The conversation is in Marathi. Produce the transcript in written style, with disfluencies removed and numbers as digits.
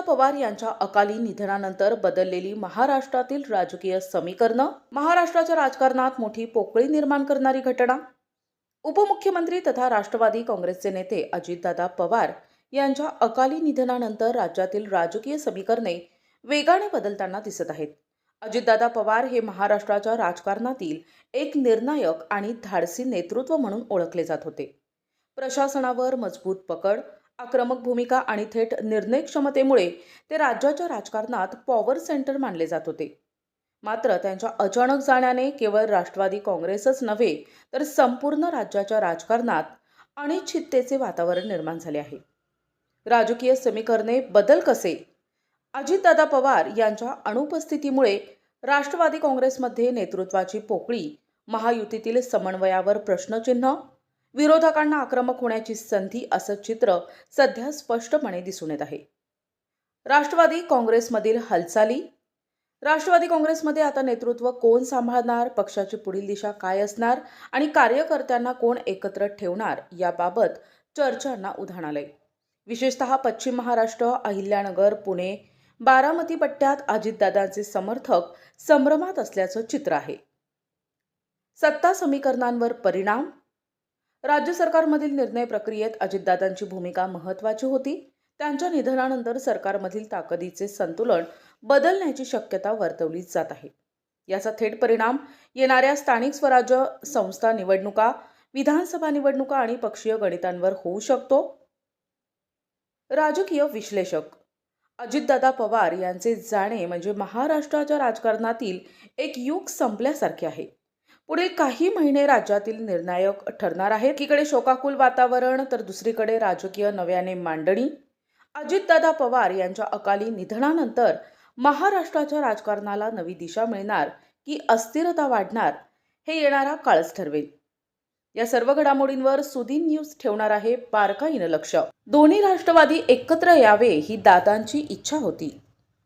पवार यांच्या अकाली निधनानंतर बदललेली महाराष्ट्रातील राजकीय समीकरणं, महाराष्ट्राच्या राजकारणात मोठी पोकळी निर्माण करणारी घटना. उपमुख्यमंत्री तथा राष्ट्रवादी काँग्रेसचे नेते अजितदादा पवार यांच्या अकाली निधनानंतर राज्यातील राजकीय समीकरणे वेगाने बदलताना दिसत आहेत. अजितदादा पवार हे महाराष्ट्राच्या राजकारणातील एक निर्णायक आणि धाडसी नेतृत्व म्हणून ओळखले जात होते. प्रशासनावर मजबूत पकड, आक्रमक भूमिका आणि थेट निर्णय क्षमतेमुळे ते राज्याच्या राजकारणात पॉवर सेंटर मानले जात होते. मात्र त्यांच्या अचानक जाण्याने केवळ राष्ट्रवादी काँग्रेसच नव्हे तर संपूर्ण राज्याच्या राजकारणात अनिश्चिततेचे वातावरण निर्माण झाले आहे. राजकीय समीकरणे बदल कसे? अजितदादा पवार यांच्या अनुपस्थितीमुळे राष्ट्रवादी काँग्रेसमध्ये नेतृत्वाची पोकळी, महायुतीतील समन्वयावर प्रश्नचिन्ह, विरोधकांना आक्रमक होण्याची संधी असं चित्र सध्या स्पष्टपणे दिसून येत आहे. राष्ट्रवादी काँग्रेसमधील हालचाली. राष्ट्रवादी काँग्रेसमध्ये आता नेतृत्व कोण सांभाळणार, पक्षाची पुढील दिशा काय असणार आणि कार्यकर्त्यांना कोण एकत्र ठेवणार याबाबत चर्चांना उधाण आलंय. विशेषतः पश्चिम महाराष्ट्र, अहिल्यानगर, पुणे, बारामती पट्ट्यात अजितदादांचे समर्थक संभ्रमात असल्याचं चित्र आहे. सत्ता समीकरणांवर परिणाम. राज्य सरकारमधील निर्णय प्रक्रियेत अजितदादांची भूमिका महत्त्वाची होती. त्यांच्या निधनानंतर सरकारमधील ताकदीचे संतुलन बदलण्याची शक्यता वर्तवली जात आहे. याचा थेट परिणाम येणाऱ्या स्थानिक स्वराज्य संस्था निवडणुका, विधानसभा निवडणुका आणि पक्षीय गणितांवर होऊ शकतो. राजकीय विश्लेषक. अजितदादा पवार यांचे जाणे म्हणजे महाराष्ट्राच्या राजकारणातील एक युग संपल्यासारखे आहे. पुढील काही महिने राज्यातील निर्णायक ठरणार आहेत. एकीकडे शोकाकुल वातावरण तर दुसरीकडे राजकीय नव्याने मांडणी. अजितदादा पवार यांच्या अकाली निधनानंतर महाराष्ट्राच्या राजकारणाला नवी दिशा मिळणार की अस्थिरता वाढणार हे येणारा काळच ठरवेल. या सर्व घडामोडींवर सुदीन न्यूज ठेवणार आहे बारकाईनं लक्ष. दोन्ही राष्ट्रवादी एकत्र यावे ही दादांची इच्छा होती.